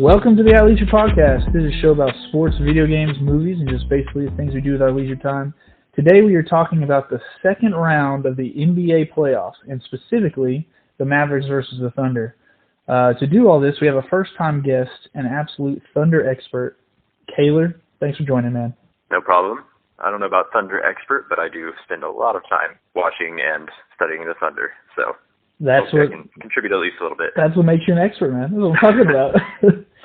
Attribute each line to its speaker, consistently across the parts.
Speaker 1: Welcome to the At Leisure Podcast. This is a show about sports, video games, movies, and just basically the things we do with our leisure time. Today we are talking about the second round of the NBA playoffs, and specifically the Mavericks versus the Thunder. To do all this, we have a first-time guest, an absolute Thunder expert, Kaylor. Thanks for joining, man.
Speaker 2: No problem. I don't know about Thunder expert, but I do spend a lot of time watching and studying the Thunder, so
Speaker 1: that's what I
Speaker 2: can contribute at least a little bit.
Speaker 1: That's what makes you an expert, man. That's what I'm talking about.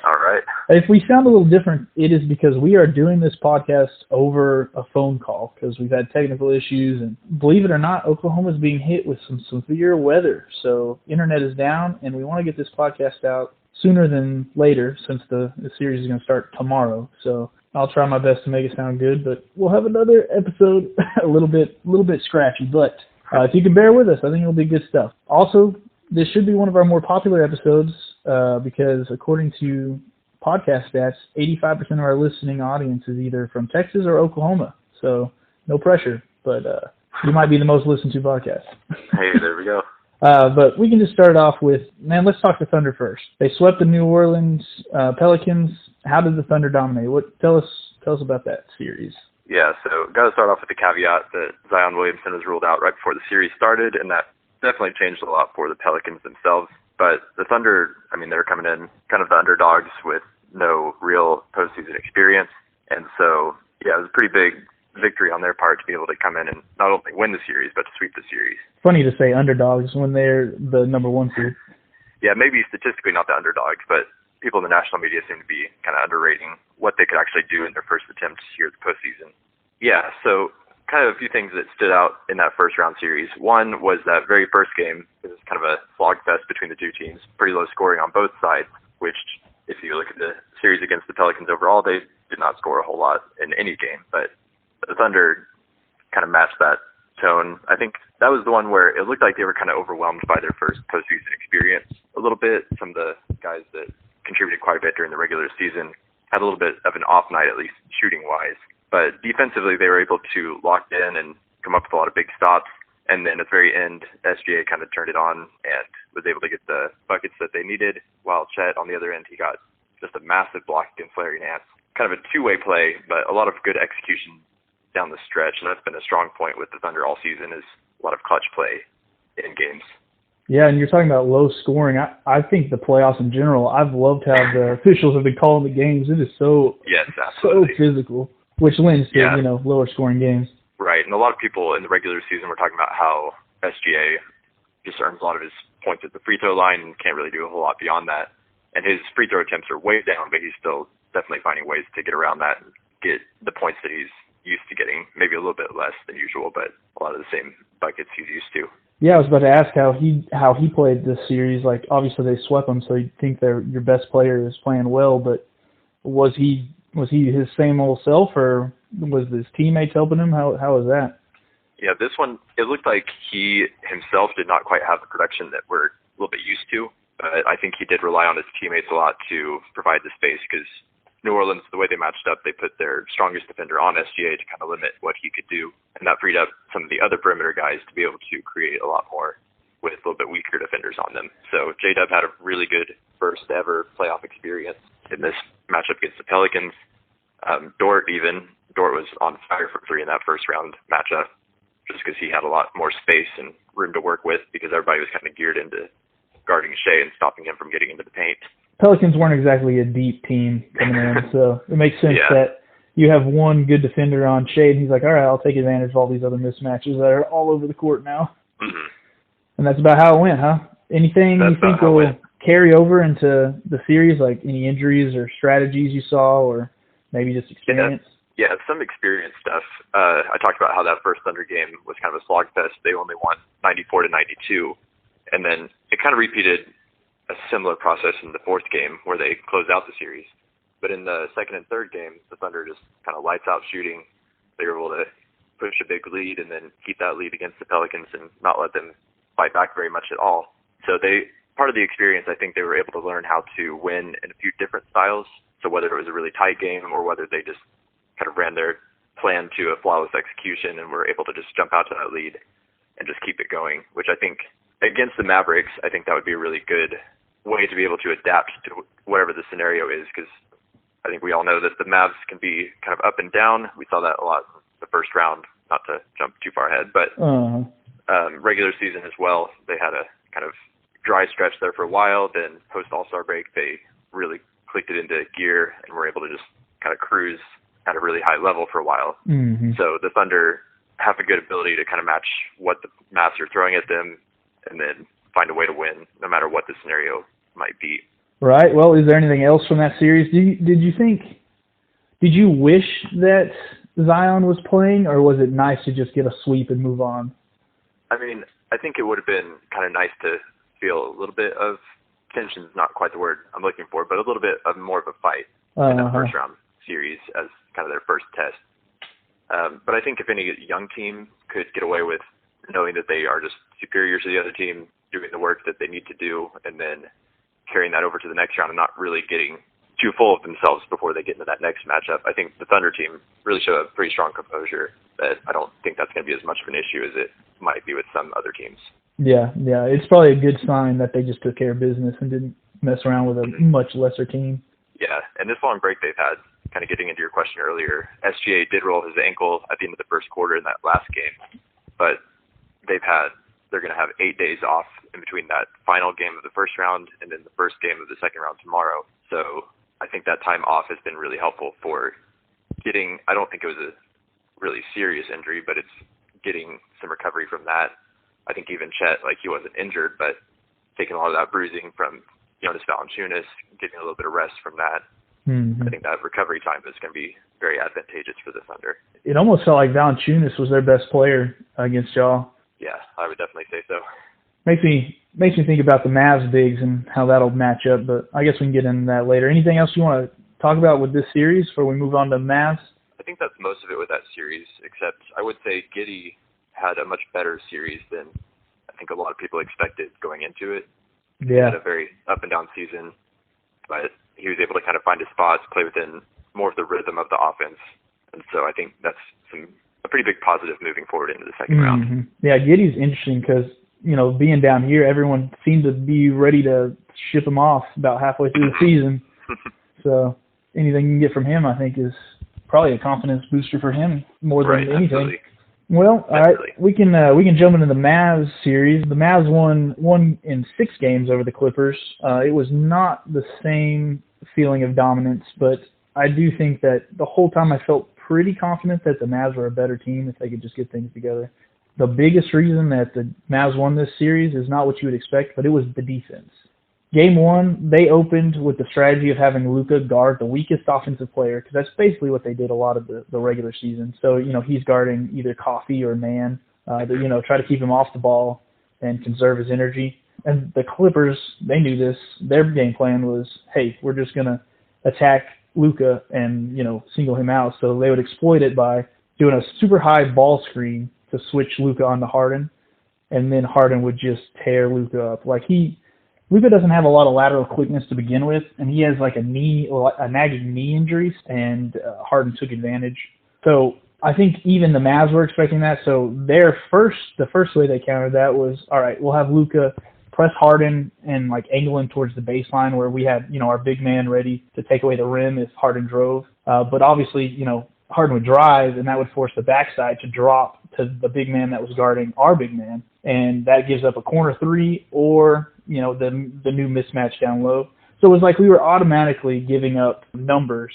Speaker 2: All right.
Speaker 1: If we sound a little different, it is because we are doing this podcast over a phone call because we've had technical issues, and believe it or not, Oklahoma is being hit with some severe weather, so internet is down, and we want to get this podcast out sooner than later since the series is going to start tomorrow. So I'll try my best to make it sound good, but we'll have another episode a little bit scratchy, but if you can bear with us, I think it'll be good stuff. Also, this should be one of our more popular episodes because according to podcast stats, 85% of our listening audience is either from Texas or Oklahoma. So no pressure, but you might be the most listened to podcast.
Speaker 2: Hey, there we go.
Speaker 1: But we can just start off with, man, let's talk the Thunder first. They swept the New Orleans Pelicans. How did the Thunder dominate? Tell us about that series.
Speaker 2: Yeah, so got to start off with the caveat that Zion Williamson was ruled out right before the series started, and that definitely changed a lot for the Pelicans themselves. But the Thunder, I mean, they're coming in kind of the underdogs with no real postseason experience. And so, yeah, it was a pretty big victory on their part to be able to come in and not only win the series, but to sweep the series.
Speaker 1: Funny to say underdogs when they're the number one seed.
Speaker 2: Yeah, maybe statistically not the underdogs, but people in the national media seem to be kind of underrating what they could actually do in their first attempt here at the postseason. Yeah, so kind of a few things that stood out in that first round series. One was that very first game. It was kind of a slogfest between the two teams, pretty low scoring on both sides, which if you look at the series against the Pelicans overall, they did not score a whole lot in any game, but the Thunder kind of matched that tone. I think that was the one where it looked like they were kind of overwhelmed by their first postseason experience a little bit. Some of the guys that contributed quite a bit during the regular season had a little bit of an off night, at least shooting-wise. But defensively, they were able to lock in and come up with a lot of big stops. And then at the very end, SGA kind of turned it on and was able to get the buckets that they needed, while Chet, on the other end, he got just a massive block against Larry Nance. Kind of a two-way play, but a lot of good execution down the stretch. And that's been a strong point with the Thunder all season, is a lot of clutch play in games.
Speaker 1: Yeah, and you're talking about low scoring. I think the playoffs in general, I've loved how the officials have been calling the games. It is so physical, which lends to, lower scoring games.
Speaker 2: Right, and a lot of people in the regular season were talking about how SGA just earns a lot of his points at the free throw line and can't really do a whole lot beyond that. And his free throw attempts are way down, but he's still definitely finding ways to get around that and get the points that he's used to getting, maybe a little bit less than usual, but a lot of the same buckets he's used to.
Speaker 1: Yeah, I was about to ask how he played this series. Like, obviously they swept him, so you'd think your best player is playing well. But was he his same old self, or was his teammates helping him? How was that?
Speaker 2: Yeah, this one, it looked like he himself did not quite have the production that we're a little bit used to. But I think he did rely on his teammates a lot to provide the space, because New Orleans, the way they matched up, they put their strongest defender on SGA to kind of limit what he could do. And that freed up some of the other perimeter guys to be able to create a lot more with a little bit weaker defenders on them. So J-Dub had a really good first ever playoff experience in this matchup against the Pelicans. Dort was on fire for three in that first round matchup, just because he had a lot more space and room to work with, because everybody was kind of geared into guarding Shea and stopping him from getting into the paint.
Speaker 1: Pelicans weren't exactly a deep team coming in, so it makes sense that you have one good defender on Shea, and he's like, all right, I'll take advantage of all these other mismatches that are all over the court now. Mm-hmm. And that's about how it went, huh? Anything you think will carry over into the series, like any injuries or strategies you saw, or maybe just experience?
Speaker 2: Yeah, some experience stuff. I talked about how that first Thunder game was kind of a slogfest. They only won 94-92, and then it kind of repeated a similar process in the fourth game where they closed out the series. But in the second and third game, the Thunder just kind of lights out shooting. They were able to push a big lead and then keep that lead against the Pelicans and not let them fight back very much at all. So part of the experience, I think they were able to learn how to win in a few different styles. So whether it was a really tight game or whether they just kind of ran their plan to a flawless execution and were able to just jump out to that lead and just keep it going, which I think against the Mavericks, I think that would be a really good way to be able to adapt to whatever the scenario is, because I think we all know that the Mavs can be kind of up and down. We saw that a lot in the first round, not to jump too far ahead, but regular season as well. They had a kind of dry stretch there for a while. Then post All-Star break, they really clicked it into gear and were able to just kind of cruise at a really high level for a while. So the Thunder have a good ability to kind of match what the Mavs are throwing at them and then find a way to win no matter what the scenario might be.
Speaker 1: Right. Well, is there anything else from that series? Did you wish that Zion was playing, or was it nice to just get a sweep and move on?
Speaker 2: I mean, I think it would have been kind of nice to feel a little bit of tension, is not quite the word I'm looking for, but a little bit of more of a fight in the first round series as kind of their first test. But I think if any young team could get away with knowing that they are just superior to the other team, doing the work that they need to do, and then carrying that over to the next round and not really getting too full of themselves before they get into that next matchup, I think the Thunder team really showed a pretty strong composure that I don't think that's going to be as much of an issue as it might be with some other teams. Yeah.
Speaker 1: It's probably a good sign that they just took care of business and didn't mess around with a much lesser team.
Speaker 2: Yeah, and this long break they've had, kind of getting into your question earlier, SGA did roll his ankle at the end of the first quarter in that last game, but they're going to have 8 days off in between that final game of the first round and then the first game of the second round tomorrow. So I think that time off has been really helpful for getting, I don't think it was a really serious injury, but it's getting some recovery from that. I think even Chet, he wasn't injured, but taking a lot of that bruising from Jonas Valanciunas, getting a little bit of rest from that. I think that recovery time is going to be very advantageous for the Thunder.
Speaker 1: It almost felt like Valanciunas was their best player against y'all.
Speaker 2: Yeah, I would definitely say so.
Speaker 1: Makes me think about the Mavs bigs and how that'll match up, but I guess we can get into that later. Anything else you want to talk about with this series before we move on to Mavs?
Speaker 2: I think that's most of it with that series, except I would say Giddey had a much better series than I think a lot of people expected going into it.
Speaker 1: Yeah.
Speaker 2: He had a very up and down season, but he was able to kind of find his spots, play within more of the rhythm of the offense. And so I think that's a pretty big positive moving forward into the second round.
Speaker 1: Yeah, Giddey's interesting because, being down here, everyone seemed to be ready to ship him off about halfway through the season. So anything you can get from him, I think, is probably a confidence booster for him more than anything.
Speaker 2: Absolutely.
Speaker 1: Well, all right, we can jump into the Mavs series. The Mavs won in 6 games over the Clippers. It was not the same feeling of dominance, but I do think that the whole time I felt pretty confident that the Mavs were a better team if they could just get things together. The biggest reason that the Mavs won this series is not what you would expect, but it was the defense. Game 1, they opened with the strategy of having Luka guard the weakest offensive player, because that's basically what they did a lot of the regular season. So, he's guarding either Coffee or Man, try to keep him off the ball and conserve his energy. And the Clippers, they knew this. Their game plan was, hey, we're just going to attack Luka and, single him out. So they would exploit it by doing a super high ball screen to switch Luka onto Harden, and then Harden would just tear Luka up. Luka doesn't have a lot of lateral quickness to begin with, and he has a nagging knee injury, and Harden took advantage. So I think even the Mavs were expecting that. So the first way they countered that was, all right, we'll have Luka press Harden and angle him towards the baseline where we had our big man ready to take away the rim if Harden drove. But obviously Harden would drive, and that would force the backside to drop to the big man that was guarding our big man, and that gives up a corner 3 or the new mismatch down low. So it was we were automatically giving up numbers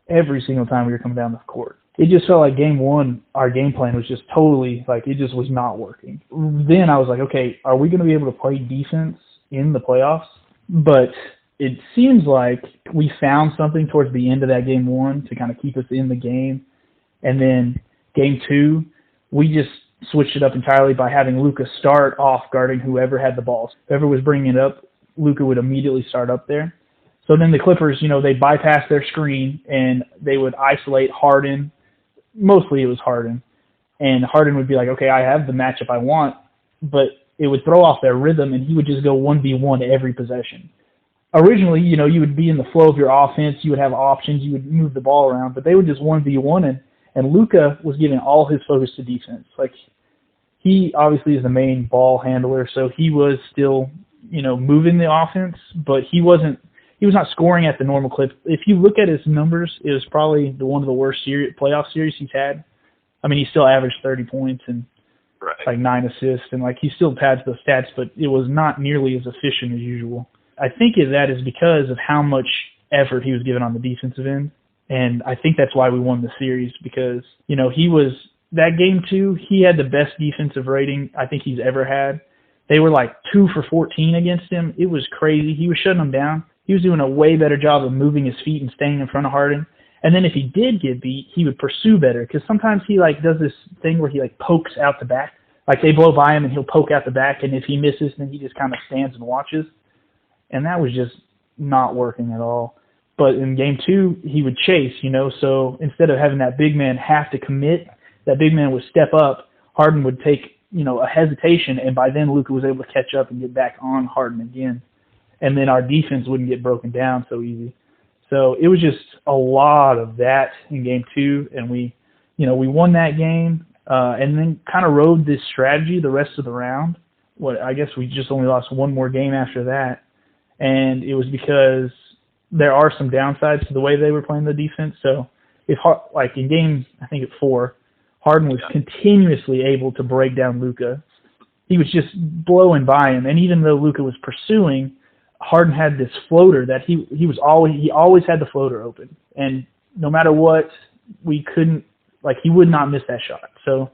Speaker 1: every single time we were coming down the court. It just felt like game 1, our game plan was just totally it just was not working. Then I was like, okay, are we going to be able to play defense in the playoffs? But it seems like we found something towards the end of that game 1 to kind of keep us in the game. And then game 2, we just switched it up entirely by having Luka start off guarding whoever had the ball. Whoever was bringing it up, Luka would immediately start up there. So then the Clippers, they bypassed their screen and they would isolate Harden. Mostly it was Harden. And Harden would be like, okay, I have the matchup I want, but it would throw off their rhythm and he would just go 1v1 every possession. Originally, you would be in the flow of your offense, you would have options, you would move the ball around, but they would just 1v1 and Luka was giving all his focus to defense. He obviously is the main ball handler, so he was still moving the offense, but he was not scoring at the normal clip. If you look at his numbers, it was probably one of the worst playoff series he's had. I mean, he still averaged 30 points and like 9 assists, and like he still pads those stats, but it was not nearly as efficient as usual. I think that is because of how much effort he was given on the defensive end, and I think that's why we won the series, because he was that game 2. He had the best defensive rating I think he's ever had. They were like 2 for 14 against him. It was crazy. He was shutting them down. He was doing a way better job of moving his feet and staying in front of Harden. And then if he did get beat, he would pursue better, because sometimes he does this thing where he pokes out the back. Like they blow by him and he'll poke out the back, and if he misses, then he just kind of stands and watches. And that was just not working at all. But in game 2, he would chase, so instead of having that big man have to commit, that big man would step up. Harden would take, a hesitation, and by then Luka was able to catch up and get back on Harden again. And then our defense wouldn't get broken down so easy. So it was just a lot of that in game 2, and we won that game, and then kind of rode this strategy the rest of the round. I guess we just only lost one more game after that, and it was because there are some downsides to the way they were playing the defense. So if in game, I think at 4, Harden was continuously able to break down Luka. He was just blowing by him, and even though Luka was pursuing, Harden had this floater that he always had the floater open, and no matter what, we couldn't, he would not miss that shot. So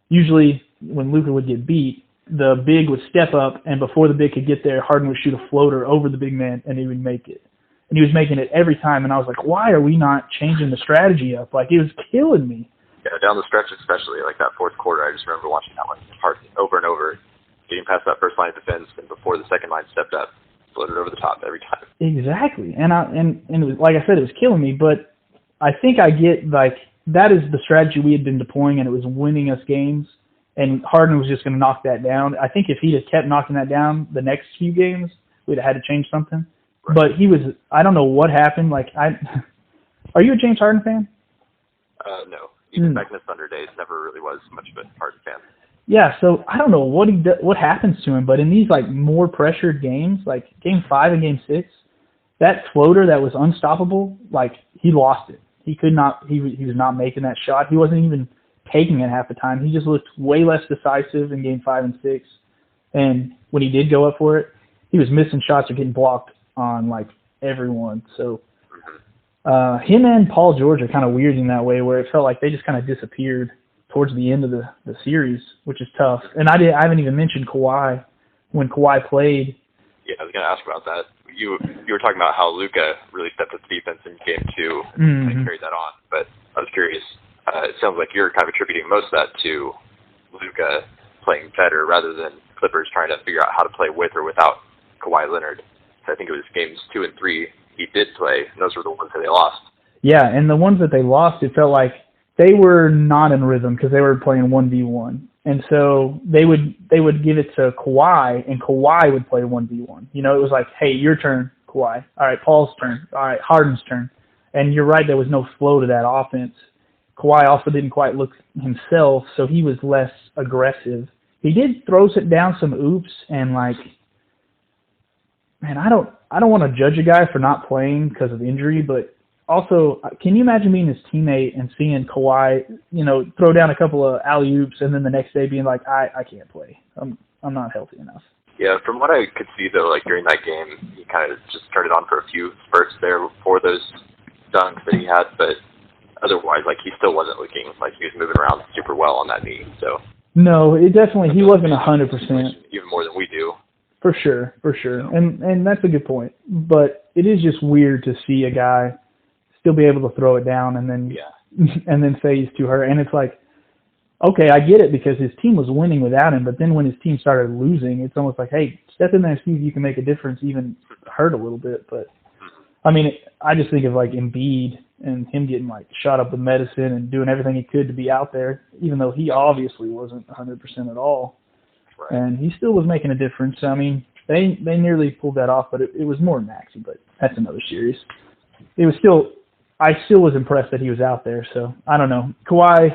Speaker 1: usually when Luka would get beat, the big would step up, and before the big could get there, Harden would shoot a floater over the big man, and he would make it. And he was making it every time, and I was like, why are we not changing the strategy up? It was killing me.
Speaker 2: Yeah, down the stretch especially, that fourth quarter, I just remember watching that one Harden over and over, getting past that first line of defense, and before the second line stepped up, floated over the top every time. Exactly.
Speaker 1: And it was, like I said, it was killing me, but I think I get, that is the strategy we had been deploying, and it was winning us games, and Harden was just going to knock that down. I think if he had kept knocking that down the next few games, we'd have had to change something. Right. But I don't know what happened. Are you a James Harden fan?
Speaker 2: No. Even back in the Thunder days, never really was much of a Harden fan.
Speaker 1: Yeah, so I don't know what happens to him, but in these more pressured games, game 5 and game 6, that floater that was unstoppable, he lost it. He could not. He was not making that shot. He wasn't even taking it half the time. He just looked way less decisive in game 5 and 6. And when he did go up for it, he was missing shots or getting blocked on everyone. So him and Paul George are kind of weird in that way, where it felt like they just kind of disappeared towards the end of the series, which is tough. And I haven't even mentioned Kawhi. When Kawhi played.
Speaker 2: Yeah, I was going to ask about that. You were talking about how Luka really stepped up defense in game 2 and carried that on. But I was curious. It sounds like you're kind of attributing most of that to Luka playing better rather than Clippers trying to figure out how to play with or without Kawhi Leonard. So I think it was games 2 and 3 he did play, and those were the ones that they lost.
Speaker 1: Yeah, and the ones that they lost, it felt like they were not in rhythm because they were playing 1v1. And so they would give it to Kawhi, and Kawhi would play 1v1. It was like, hey, your turn, Kawhi. All right, Paul's turn. All right, Harden's turn. And you're right, there was no flow to that offense. Kawhi also didn't quite look himself, so he was less aggressive. He did throw down some oops, and man, I don't want to judge a guy for not playing because of injury, but also, can you imagine being his teammate and seeing Kawhi, throw down a couple of alley-oops and then the next day being like, I can't play. I'm not healthy enough.
Speaker 2: Yeah, from what I could see, though, during that game, he kind of just turned it on for a few spurts there before those dunks that he had, but otherwise, he still wasn't looking like he was moving around super well on that knee. So
Speaker 1: no, he wasn't 100%.
Speaker 2: Even more than we do.
Speaker 1: For sure. And that's a good point. But it is just weird to see a guy still be able to throw it down and then and then say he's too hurt. And it's like, okay, I get it because his team was winning without him, but then when his team started losing, it's almost like, hey, step in there and see if you can make a difference, even hurt a little bit. But I mean, I just think of Embiid and him getting shot up with medicine and doing everything he could to be out there, even though he obviously wasn't 100% at all. Right. And he still was making a difference. I mean, they nearly pulled that off, but it was more Maxey, but that's another series. I still was impressed that he was out there, so I don't know. Kawhi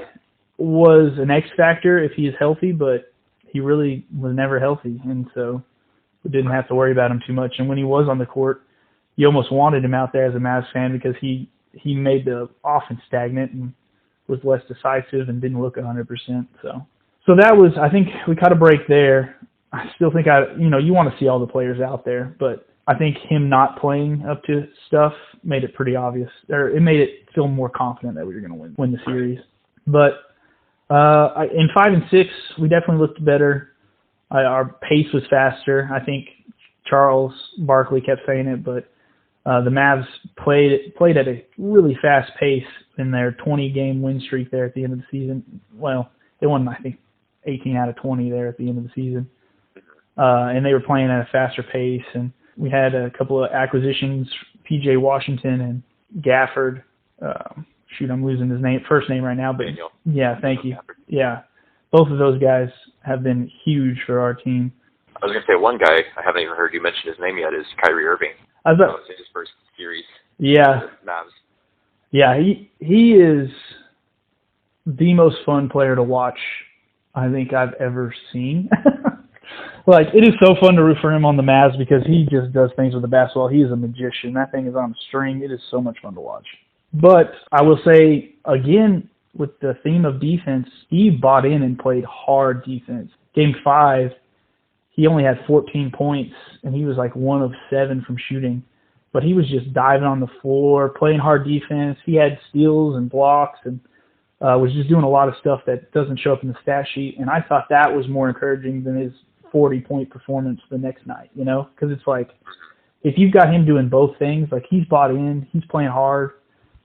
Speaker 1: was an X factor if he is healthy, but he really was never healthy, and so didn't have to worry about him too much. And when he was on the court, you almost wanted him out there as a Mavs fan because he made the offense stagnant and was less decisive and didn't look 100%. So that was, I think we cut a break there. I still think you want to see all the players out there, but I think him not playing up to stuff made it pretty obvious, or it made it feel more confident that we were going to win the series. But in 5 and 6, we definitely looked better. Our pace was faster. I think Charles Barkley kept saying it, but the Mavs played at a really fast pace in their 20-game win streak there at the end of the season. Well, they won, I think, 18 out of 20 there at the end of the season. And they were playing at a faster pace. And we had a couple of acquisitions, P.J. Washington and Gafford. I'm losing his first name right now. But
Speaker 2: Daniel.
Speaker 1: Yeah, thank you. Yeah, both of those guys have been huge for our team.
Speaker 2: I was going to say one guy I haven't even heard you mention his name yet is Kyrie Irving.
Speaker 1: That
Speaker 2: was his first series.
Speaker 1: Yeah.
Speaker 2: Mavs.
Speaker 1: Yeah, he is the most fun player to watch I think I've ever seen. Like, it is so fun to root for him on the Mavs because he just does things with the basketball. He is a magician. That thing is on a string. It is so much fun to watch. But I will say, again, with the theme of defense, he bought in and played hard defense. Game 5, he only had 14 points, and he was like 1 of 7 from shooting. But he was just diving on the floor, playing hard defense. He had steals and blocks and was just doing a lot of stuff that doesn't show up in the stat sheet. And I thought that was more encouraging than his 40-point performance the next night, because it's like, if you've got him doing both things, like, he's bought in, he's playing hard,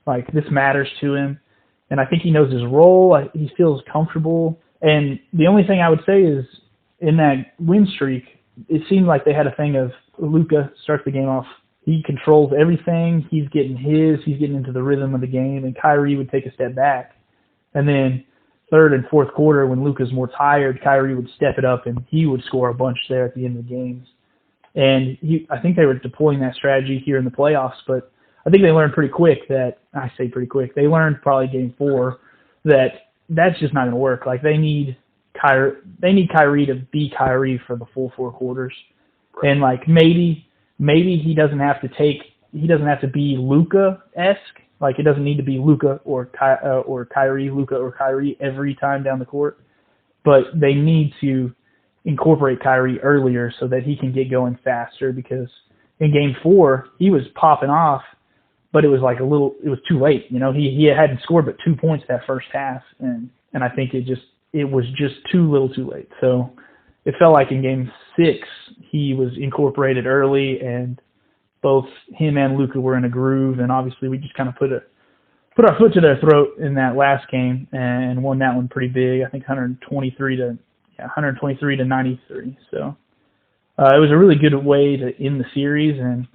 Speaker 1: like, this matters to him, and I think he knows his role, he feels comfortable, and the only thing I would say is, in that win streak, it seemed like they had a thing of Luka starts the game off, he controls everything, he's getting into the rhythm of the game, and Kyrie would take a step back, and then third and fourth quarter, when Luka's more tired, Kyrie would step it up and he would score a bunch there at the end of the games. And I think they were deploying that strategy here in the playoffs, but I think they learned pretty quick they learned probably game 4 that's just not going to work. Like, they need Kyrie to be Kyrie for the full 4 quarters. Right. And like, maybe he doesn't have to be Luka-esque. Like, it doesn't need to be Luka or Kyrie every time down the court. But they need to incorporate Kyrie earlier so that he can get going faster, because in game 4, he was popping off, but it was like it was too late. He hadn't scored but 2 points that first half. And I think it was just too little too late. So it felt like in game 6, he was incorporated early, and both him and Luka were in a groove, and obviously we just kind of put our foot to their throat in that last game and won that one pretty big. I think 123 to 93. So it was a really good way to end the series, and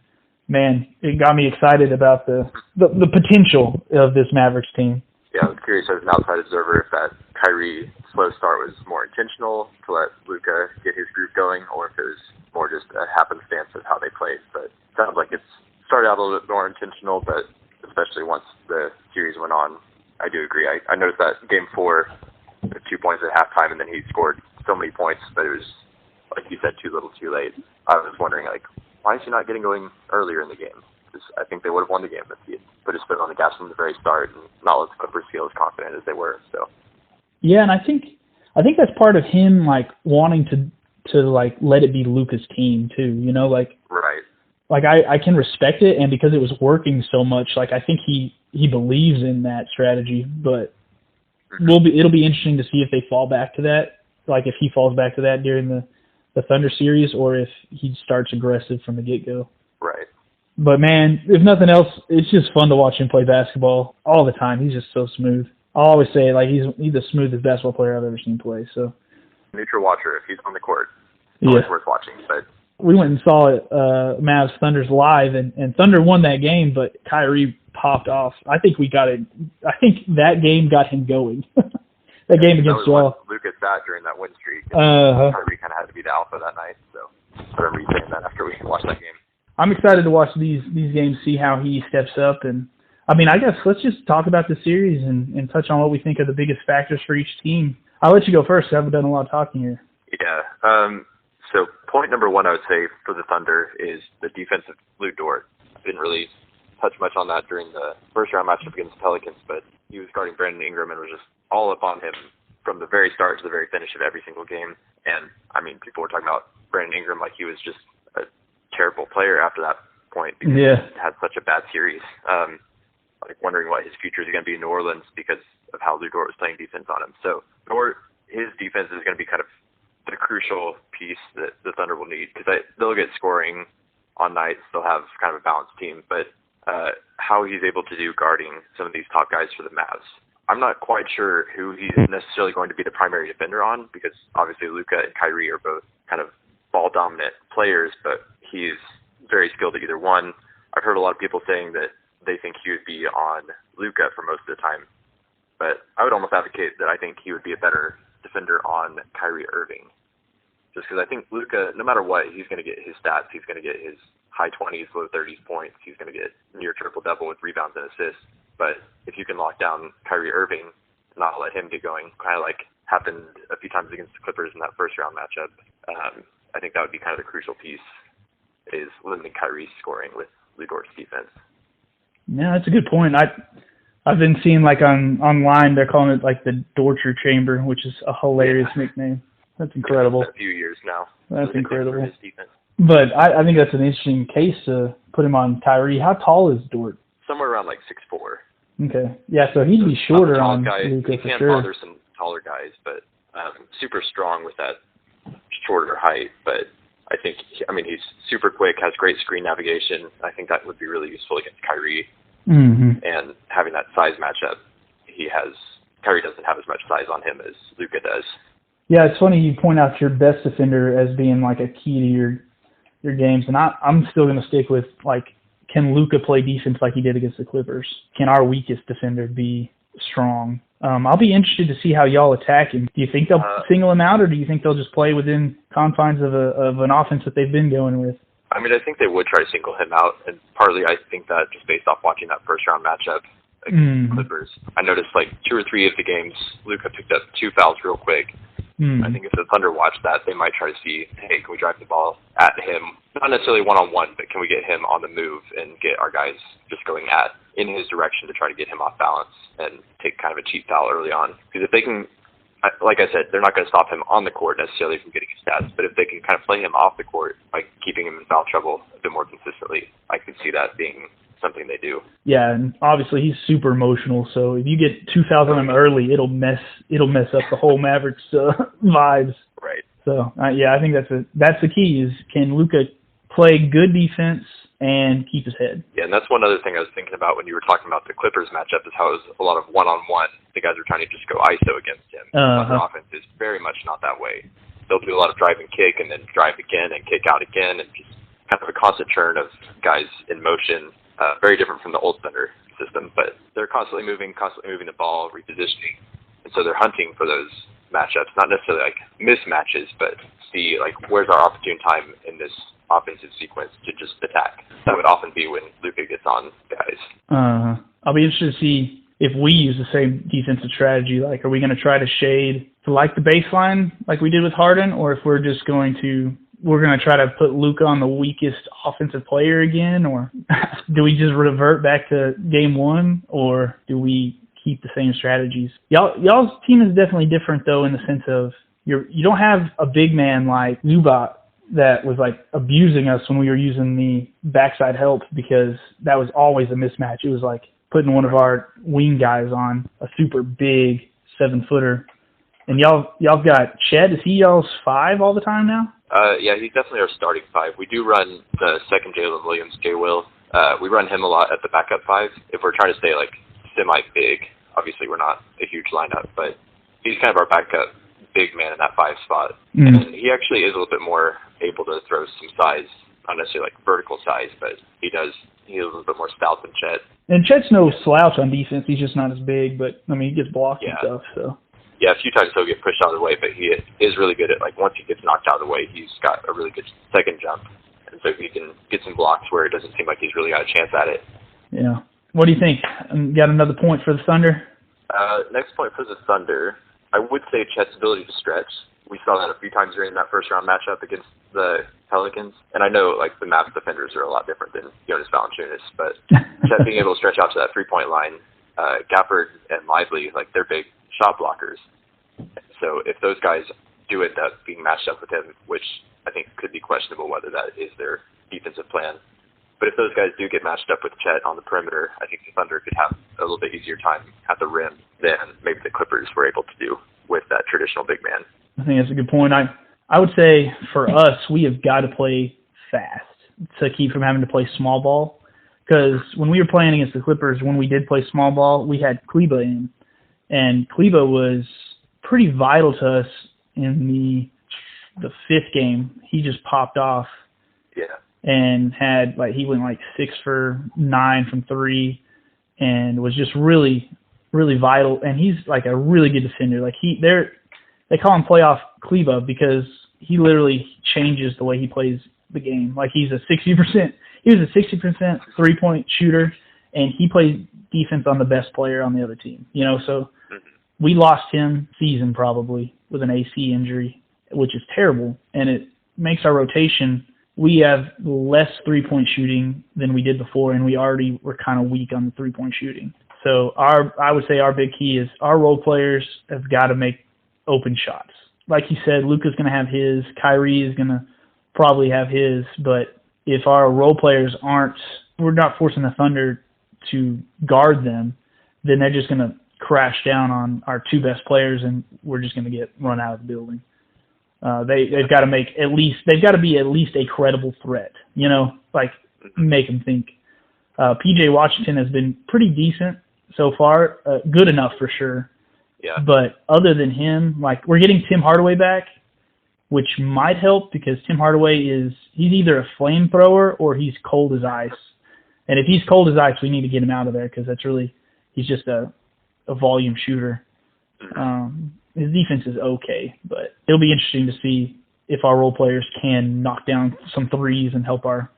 Speaker 1: man, it got me excited about the potential of this Mavericks team.
Speaker 2: Yeah, I was curious as an outside observer if that Kyrie slow start was more intentional to let Luka get his groove going, or if it was more just a happenstance of how they played. But it sounds like it's started out a little bit more intentional, but especially once the series went on, I do agree. I noticed that game 4, 2 points at halftime, and then he scored so many points, but it was, like you said, too little too late. I was wondering, like, why is he not getting going earlier in the game? Because I think they would have won the game if he had put his foot on the gas from the very start and not let the Clippers feel as confident as they were. So. Yeah,
Speaker 1: and I think that's part of him, like, wanting to like let it be Luka's team too. Like. Right. Like, I can respect it, and because it was working so much, like, I think he believes in that strategy. But it'll be interesting to see if they fall back to that, like if he falls back to that during the Thunder series, or if he starts aggressive from the get-go.
Speaker 2: Right.
Speaker 1: But man, if nothing else, it's just fun to watch him play basketball all the time. He's just so smooth. I always say, like, he's the smoothest basketball player I've ever seen play. So.
Speaker 2: Neutral watcher, if he's on the court, it's always worth watching. But
Speaker 1: we went and saw it, Mavs-Thunders live, and Thunder won that game, but Kyrie popped off. I think that game got him going. That game against Joel.
Speaker 2: Luka sat during that win streak. Kyrie kind of had to be the alpha that night. So I remember you saying that after we watched that game.
Speaker 1: I'm excited to watch these games, see how he steps up. And I mean, I guess let's just talk about the series and touch on what we think are the biggest factors for each team. I'll let you go first. I haven't done a lot of talking here.
Speaker 2: Yeah. So point number one, I would say, for the Thunder is the defense of Lou Dort. I didn't really touch much on that during the first-round matchup against the Pelicans, but he was guarding Brandon Ingram and was just all up on him from the very start to the very finish of every single game. And, I mean, people were talking about Brandon Ingram like he was just a terrible player after that point because he had such a bad series. Like wondering what his future is going to be in New Orleans because of how Lou Dort was playing defense on him. So Dort, his defense is going to be kind of the crucial piece that the Thunder will need because they'll get scoring on nights. They'll have kind of a balanced team, but how he's able to do guarding some of these top guys for the Mavs, I'm not quite sure who he's necessarily going to be the primary defender on because obviously Luka and Kyrie are both kind of ball-dominant players, but he's very skilled at either one. I've heard a lot of people saying that they think he would be on Luka for most of the time, but I would almost advocate that I think he would be a better defender on Kyrie Irving just because I think Luka, no matter what, he's going to get his stats. He's going to get his high 20s, low 30s points. He's going to get near triple-double with rebounds and assists. But if you can lock down Kyrie Irving and not let him get going, kind of like happened a few times against the Clippers in that first-round matchup, I think that would be kind of the crucial piece is limiting Kyrie's scoring with Lou Dort's defense.
Speaker 1: Yeah, that's a good point. I've been seeing like online they're calling it like the Dorture Chamber, which is a hilarious nickname. That's incredible.
Speaker 2: A few years now.
Speaker 1: That's incredible. But I think that's an interesting case to put him on Kyrie. How tall is Dort?
Speaker 2: Somewhere around like 6'4".
Speaker 1: Okay. Yeah, so he'd be shorter on Luka
Speaker 2: he
Speaker 1: for
Speaker 2: can
Speaker 1: sure.
Speaker 2: bother some taller guys, but super strong with that shorter height. But I think, he's super quick, has great screen navigation. I think that would be really useful against Kyrie.
Speaker 1: Mm-hmm.
Speaker 2: And having that size matchup, Kyrie doesn't have as much size on him as Luka does.
Speaker 1: Yeah, it's funny you point out your best defender as being like a key to your games, and I'm still going to stick with like, can Luka play defense like he did against the Clippers? Can our weakest defender be strong? I'll be interested to see how y'all attack him. Do you think they'll single him out, or do you think they'll just play within confines of an offense that they've been going with?
Speaker 2: I think they would try to single him out, and partly I think that just based off watching that first-round matchup against the Clippers. I noticed like 2 or 3 of the games, Luka picked up 2 fouls real quick. I think if the Thunder watch that, they might try to see, hey, can we drive the ball at him? Not necessarily one-on-one, but can we get him on the move and get our guys just going in his direction to try to get him off balance and take kind of a cheap foul early on? Because if they can, like I said, they're not going to stop him on the court necessarily from getting his stats, but if they can kind of play him off the court by keeping him in foul trouble a bit more consistently, I could see that being something they do. Yeah,
Speaker 1: and obviously he's super emotional, so if you get 2 fouls on him early, it'll mess up the whole Mavericks vibes.
Speaker 2: Right.
Speaker 1: So I think that's the key is can Luka play good defense and keep his head.
Speaker 2: Yeah, and that's one other thing I was thinking about when you were talking about the Clippers matchup is how it was a lot of one-on-one. The guys were trying to just go ISO against him. Their offense is very much not that way. They'll do a lot of drive and kick and then drive again and kick out again and just kind of a constant churn of guys in motion. Very different from the old Thunder system, but they're constantly moving the ball, repositioning, and so they're hunting for those matchups, not necessarily like mismatches, but see like where's our opportune time in this offensive sequence to just attack. That would often be when Luka gets on guys.
Speaker 1: I'll be interested to see if we use the same defensive strategy. Like, are we going to try to shade to like the baseline like we did with Harden, or if we're going to try to put Luka on the weakest offensive player again, or do we just revert back to game 1, or do we keep the same strategies? Y'all's team is definitely different though in the sense of you don't have a big man like Zubac that was like abusing us when we were using the backside help because that was always a mismatch. It was like putting one of our wing guys on a super big 7-footer. And y'all got Chet. Is he y'all's 5 all the time now?
Speaker 2: Yeah, he's definitely our starting 5. We do run the second Jalen Williams, J-Will. We run him a lot at the backup 5. If we're trying to stay like semi-big, obviously we're not a huge lineup, but he's kind of our backup big man in that 5 spot. And he actually is a little bit more able to throw some size, not necessarily like vertical size, but he's a little bit more stout than Chet. And
Speaker 1: Chet's no slouch on defense. He's just not as big, but he gets blocked and stuff, so.
Speaker 2: Yeah, a few times he'll get pushed out of the way, but he is really good at, like, once he gets knocked out of the way, he's got a really good second jump. And so he can get some blocks where it doesn't seem like he's really got a chance at it.
Speaker 1: Yeah. What do you think? Got another point for the Thunder?
Speaker 2: Next point for the Thunder, I would say Chet's ability to stretch. We saw that a few times during that first-round matchup against the Pelicans. And I know, like, the Mavs defenders are a lot different than Jonas Valanciunas, but Chet being able to stretch out to that three-point line, Gafford and Lively, like, they're big shot blockers. So if those guys do end up being matched up with him, which I think could be questionable whether that is their defensive plan, but if those guys do get matched up with Chet on the perimeter, I think the Thunder could have a little bit easier time at the rim than maybe the Clippers were able to do with that traditional big man.
Speaker 1: I think that's a good point. I would say for us, we have got to play fast to keep from having to play small ball. Because when we were playing against the Clippers, when we did play small ball, we had Kleba in. And Kleba was pretty vital to us in the fifth game. He just popped off.
Speaker 2: Yeah.
Speaker 1: And he went 6 for 9 from 3 and was just really, really vital. And he's like a really good defender. Like they call him playoff Kleba because he literally changes the way he plays the game. Like he was a 60% 3-point shooter, and he plays defense on the best player on the other team. So we lost him season probably with an AC injury, which is terrible, and it makes our rotation. We have less 3-point shooting than we did before, and we already were kind of weak on the 3-point shooting. So I would say our big key is our role players have got to make open shots. Like you said, Luka's going to have his, Kyrie is going to probably have his, but if our role players we're not forcing the Thunder to guard them, then they're just going to crash down on our two best players, and we're just going to get run out of the building. They've got to be at least a credible threat, make them think. PJ Washington has been pretty decent so far, good enough for sure.
Speaker 2: Yeah.
Speaker 1: But other than him, we're getting Tim Hardaway back, which might help because Tim Hardaway he's either a flamethrower or he's cold as ice. And if he's cold as ice, we need to get him out of there because he's just a volume shooter. His defense is okay, but it'll be interesting to see if our role players can knock down some threes and help our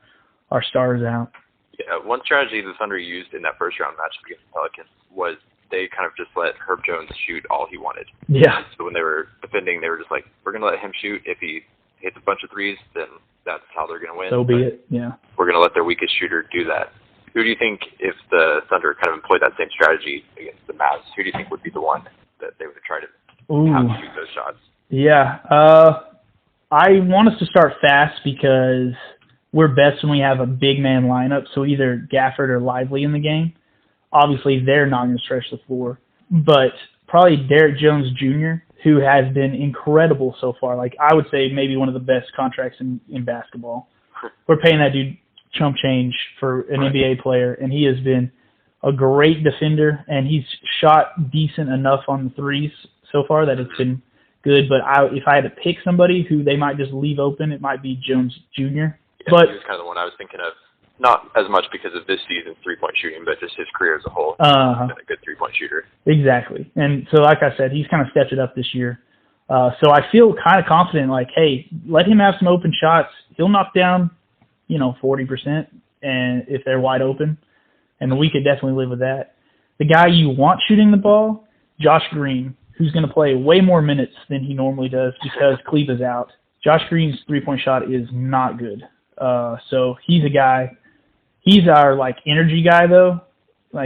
Speaker 1: stars out.
Speaker 2: Yeah, one strategy the Thunder used in that first round matchup against the Pelicans was they kind of just let Herb Jones shoot all he wanted.
Speaker 1: Yeah.
Speaker 2: So when they were defending, they were just like, we're going to let him shoot. If he hits a bunch of threes, then that's how they're going to win.
Speaker 1: So be it, yeah.
Speaker 2: We're going to let their weakest shooter do that. Who do you think, if the Thunder kind of employed that same strategy against the Mavs, who do you think would be the one that they would try to have to shoot those shots?
Speaker 1: Yeah. I want us to start fast because we're best when we have a big man lineup, so either Gafford or Lively in the game. Obviously, they're not going to stretch the floor. But probably Derek Jones Jr., who has been incredible so far. I would say maybe one of the best contracts in basketball. We're paying that dude chump change for an NBA player, and he has been a great defender, and he's shot decent enough on the threes so far that it's been good. But if I had to pick somebody who they might just leave open, it might be Jones Jr.
Speaker 2: Yeah,
Speaker 1: but
Speaker 2: he was kind of the one I was thinking of. Not as much because of this season's three-point shooting, but just his career as a whole. He's been a good three-point shooter.
Speaker 1: Exactly. And so, like I said, he's kind of stepped it up this year. So I feel kind of confident, hey, let him have some open shots. He'll knock down, 40% and if they're wide open. And we could definitely live with that. The guy you want shooting the ball, Josh Green, who's going to play way more minutes than he normally does because Kleba's out. Josh Green's three-point shot is not good. So he's a guy. He's our energy guy though.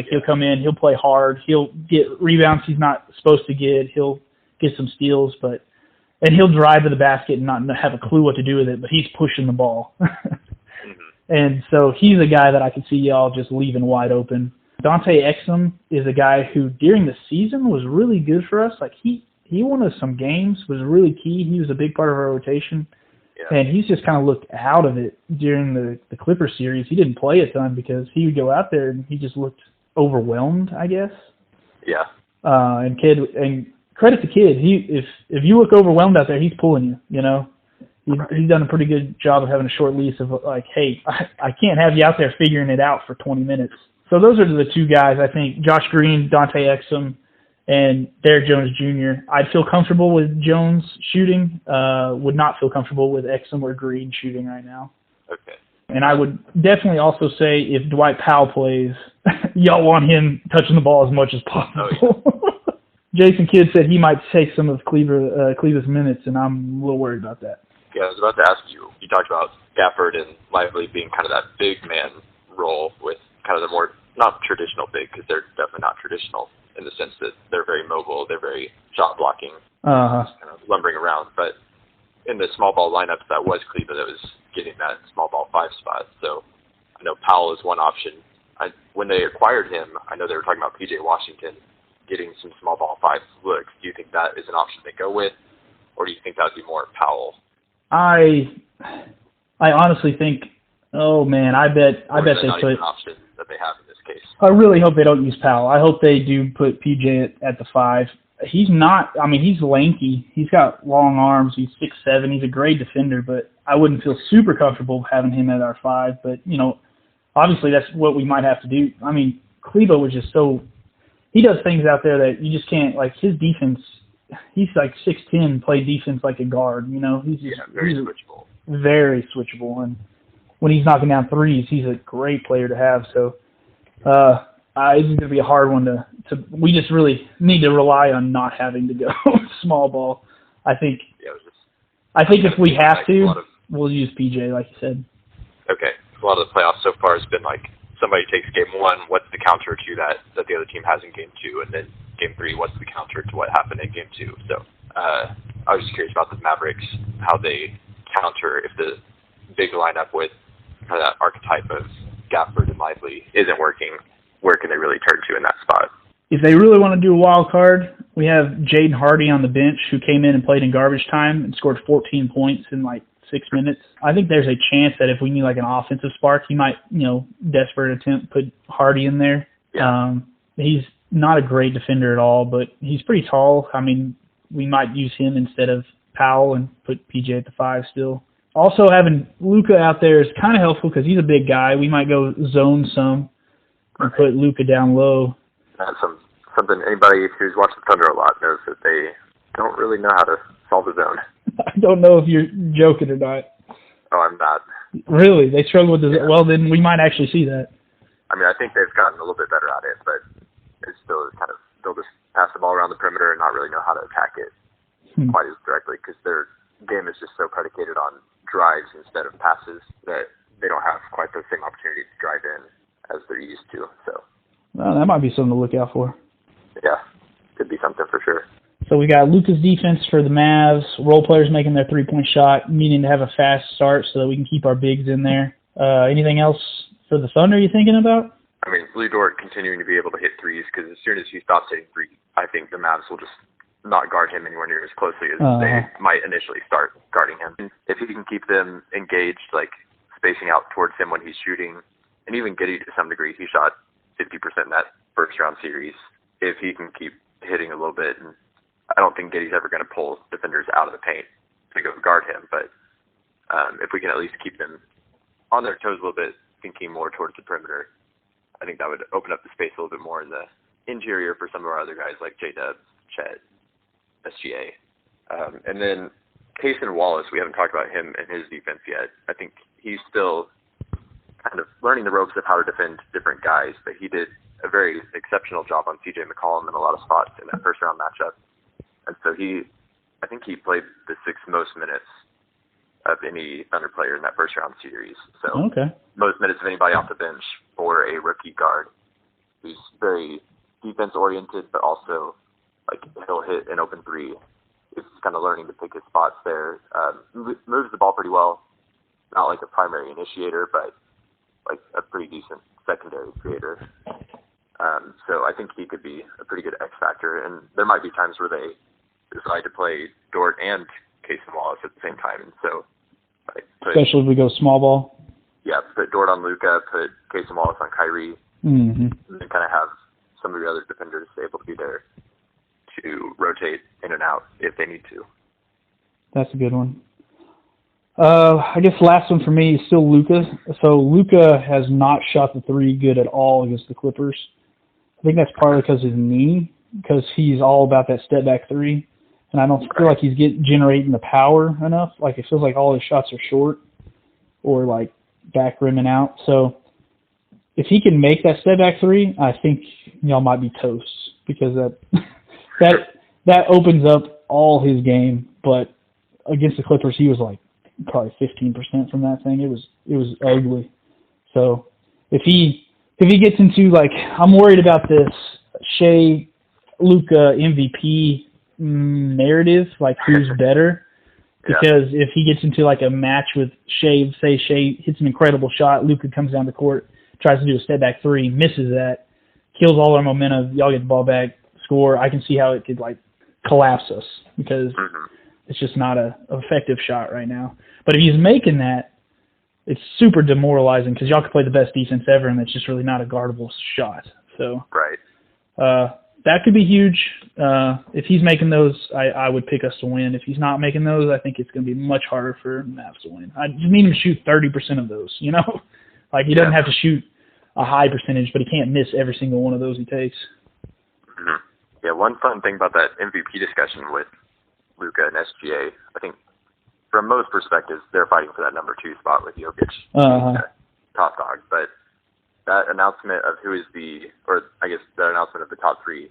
Speaker 1: He'll come in, he'll play hard, he'll get rebounds he's not supposed to get, he'll get some steals, and he'll drive to the basket and not have a clue what to do with it, but he's pushing the ball. And so he's a guy that I can see y'all just leaving wide open. Dante Exum is a guy who during the season was really good for us. He won us some games, was really key. He was a big part of our rotation. Yeah. And he's just kind of looked out of it during the Clippers series. He didn't play a ton because he would go out there and he just looked overwhelmed, I guess.
Speaker 2: Yeah.
Speaker 1: And credit to Kid. If you look overwhelmed out there, he's pulling you. He's done a pretty good job of having a short leash of hey, I can't have you out there figuring it out for 20 minutes. So those are the two guys, I think, Josh Green, Dante Exum, and Derek Jones Jr. I'd feel comfortable with Jones shooting. Would not feel comfortable with Exum or Green shooting right now.
Speaker 2: Okay.
Speaker 1: And I would definitely also say if Dwight Powell plays, y'all want him touching the ball as much as possible. Oh, yeah. Jason Kidd said he might take some of Kleber's minutes, and I'm a little worried about that.
Speaker 2: Yeah, I was about to ask you. You talked about Gafford and Lively being kind of that big man role with kind of the more not traditional big, because they're definitely not traditional in the sense that they're very mobile, they're very shot blocking, kind of lumbering around. But in the small ball lineups, that was Kleba that was getting that small ball 5 spot. So I know Powell is one option. When they acquired him, I know they were talking about P.J. Washington getting some small ball 5 looks. Do you think that is an option they go with, or do you think that would be more Powell?
Speaker 1: I honestly think, oh man, I bet they put
Speaker 2: an option that they have in this case.
Speaker 1: I really hope they don't use Powell. I hope they do put PJ at the 5. He's not, I mean, he's lanky. He's got long arms. He's 6'7". He's a great defender, but I wouldn't feel super comfortable having him at our 5. But, you know, obviously that's what we might have to do. I mean, Kleba was just so, he does things out there that you just can't, like his defense, he's like 6'10", play defense like a guard, you know. He's just
Speaker 2: very switchable.
Speaker 1: Very switchable. And when he's knocking down threes, he's a great player to have. So it's going to be a hard one to. We just really need to rely on not having to go small ball. I think.
Speaker 2: Yeah,
Speaker 1: if we have to, we'll use PJ, like you said.
Speaker 2: Okay. A lot of the playoffs so far has been like somebody takes game 1, what's the counter to that the other team has in game 2, and then game 3, what's the counter to what happened in game 2. So I was just curious about the Mavericks, how they counter if the big lineup with kind of that archetype of Gafford and Lively isn't working. Where can they really turn to in that spot?
Speaker 1: If they really want to do a wild card, we have Jaden Hardy on the bench who came in and played in garbage time and scored 14 points in like 6 minutes. I think there's a chance that if we need like an offensive spark, he might, you know, desperate attempt, put Hardy in there.
Speaker 2: Yeah.
Speaker 1: He's not a great defender at all, but he's pretty tall. I mean, we might use him instead of Powell and put PJ at the 5 still. Also, having Luka out there is kind of helpful because he's a big guy. We might go zone some and put Luka down low.
Speaker 2: That's something anybody who's watched the Thunder a lot knows, that they don't really know how to solve the zone.
Speaker 1: I don't know if you're joking or not.
Speaker 2: Oh, I'm not.
Speaker 1: Really? They struggle with the zone? Well, then we might actually see that.
Speaker 2: I mean, I think they've gotten a little bit better at it, but it still is kind of, they'll just pass the ball around the perimeter and not really know how to attack it quite as directly, because their game is just so predicated on drives instead of passes that they don't have quite the same opportunity to drive in as they're used to. So,
Speaker 1: well, that might be something to look out for.
Speaker 2: Yeah, could be something for sure.
Speaker 1: So we got Luka's defense for the Mavs, role players making their 3-point shot, needing to have a fast start so that we can keep our bigs in there. Anything else for the Thunder you thinking about?
Speaker 2: I mean, Lou Dort continuing to be able to hit threes, because as soon as he stops hitting threes, I think the Mavs will just not guard him anywhere near as closely as they might initially start guarding him. If he can keep them engaged, like spacing out towards him when he's shooting, and even Giddey to some degree, he shot 50% in that first-round series. If he can keep hitting a little bit, and I don't think Giddey's ever going to pull defenders out of the paint to go guard him, but if we can at least keep them on their toes a little bit, thinking more towards the perimeter, I think that would open up the space a little bit more in the interior for some of our other guys like J-Dub, Chet, SGA. And then Cason Wallace, we haven't talked about him and his defense yet. I think he's still kind of learning the ropes of how to defend different guys, but he did a very exceptional job on CJ McCollum in a lot of spots in that first round matchup. And so I think he played the 6th most minutes of any Thunder player in that first round series. So most minutes of anybody off the bench for a rookie guard who's very defense oriented, but also like he'll hit an open 3. He's kind of learning to pick his spots there. Moves the ball pretty well. Not like a primary initiator, but like a pretty decent secondary creator. So I think he could be a pretty good X factor. And there might be times where they decide to play Dort and Cason Wallace at the same time. And so,
Speaker 1: especially if we go small ball.
Speaker 2: Yeah, put Dort on Luka, put Cason Wallace on Kyrie, and then kind of have some of your other defenders able to be there to rotate in and out if they need to.
Speaker 1: That's a good one. I guess the last one for me is still Luka. So Luka has not shot the 3 good at all against the Clippers. I think that's partly because of his knee, because he's all about that step back 3. And I don't feel like he's generating the power enough. Like it feels like all his shots are short or like back rimming out. So if he can make that step back 3, I think y'all might be toast, because that opens up all his game. But against the Clippers, he was like probably 15% from that thing. It was ugly. So if he gets into, like, I'm worried about this Shea Luka MVP narrative, like who's better. Because if he gets into like a match with Shea, say Shea hits an incredible shot, Luka comes down the court, tries to do a step back three, misses that, kills all our momentum, y'all get the ball back, score. I can see how it could like collapse us because it's just not a effective shot right now. But if he's making that, it's super demoralizing because y'all could play the best defense ever, and it's just really not a guardable shot. So that could be huge. If he's making those, I would pick us to win. If he's not making those, I think it's going to be much harder for Mavs to win. I just need him to shoot 30% of those, you know? Like, he doesn't have to shoot a high percentage, but he can't miss every single one of those he takes.
Speaker 2: Yeah, one fun thing about that MVP discussion with Luka and SGA, I think from most perspectives, they're fighting for that number 2 spot with Jokic top dog. But that announcement of who is the announcement of the top 3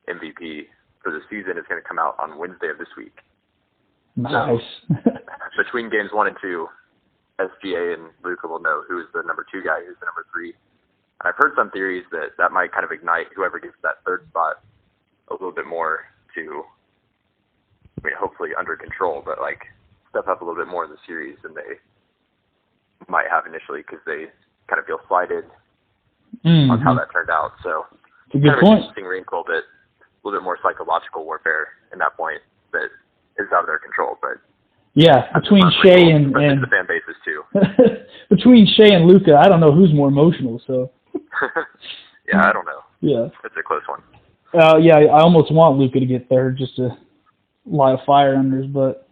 Speaker 2: MVP for the season is going to come out on Wednesday of this week.
Speaker 1: Nice.
Speaker 2: So, between games 1 and 2, SGA and Luka will know who is the number 2 guy, who's the number 3. And I've heard some theories that might kind of ignite whoever gets that 3rd spot a little bit more to, hopefully under control, but like step up a little bit more in the series than they might have initially because they kind of feel slighted on how that turned out. So
Speaker 1: it's a good point.
Speaker 2: An interesting wrinkle, but a little bit more psychological warfare in that point that is out of their control. But
Speaker 1: yeah, between Shea and
Speaker 2: the fan bases too.
Speaker 1: Between Shea and Luka, I don't know who's more emotional. So
Speaker 2: yeah, I don't know.
Speaker 1: Yeah,
Speaker 2: it's a close one.
Speaker 1: Yeah, I almost want Luka to get there just to light a fire under his butt.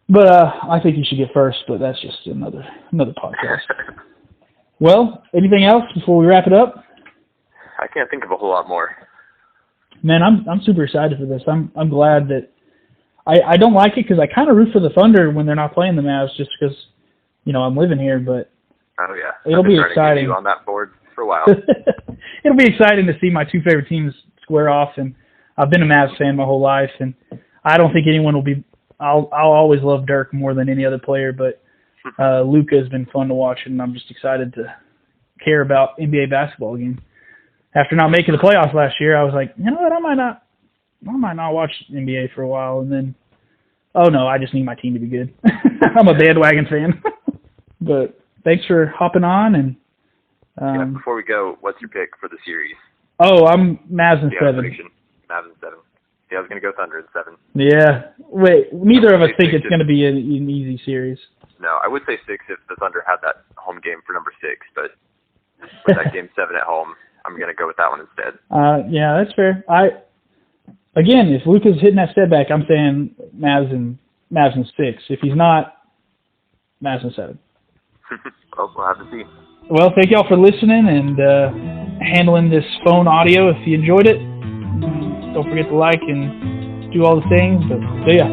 Speaker 1: But I think he should get first. But that's just another podcast. Well, anything else before we wrap it up?
Speaker 2: I can't think of a whole lot more.
Speaker 1: Man, I'm super excited for this. I'm glad that I don't like it because I kind of root for the Thunder when they're not playing the Mavs just because, I'm living here. But it'll be exciting.
Speaker 2: On that board for a while.
Speaker 1: It'll be exciting to see my 2 favorite teams square off. And I've been a Mavs fan my whole life, and I don't think anyone will be. I'll always love Dirk more than any other player, but Luka has been fun to watch, and I'm just excited to care about NBA basketball again. After not making the playoffs last year, I was like, you know what, I might not watch NBA for a while, and then, oh no, I just need my team to be good. I'm a bandwagon fan. But thanks for hopping on. And
Speaker 2: before we go, what's your pick for the series?
Speaker 1: Oh, I'm Mavs in 7.
Speaker 2: Mavs in 7. Yeah, I was going to go Thunder in 7.
Speaker 1: Yeah. Wait, neither of us think it's going to be an easy series.
Speaker 2: No, I would say 6 if the Thunder had that home game for number 6, but with that game 7 at home, I'm going to go with that one instead.
Speaker 1: Yeah, that's fair. Again, if Luka's hitting that step back, I'm saying Mavs in 6. If he's not, Mavs in 7.
Speaker 2: Well, we'll have to see.
Speaker 1: Well, thank y'all for listening and handling this phone audio. If you enjoyed it, don't forget to like and do all the things. But see ya.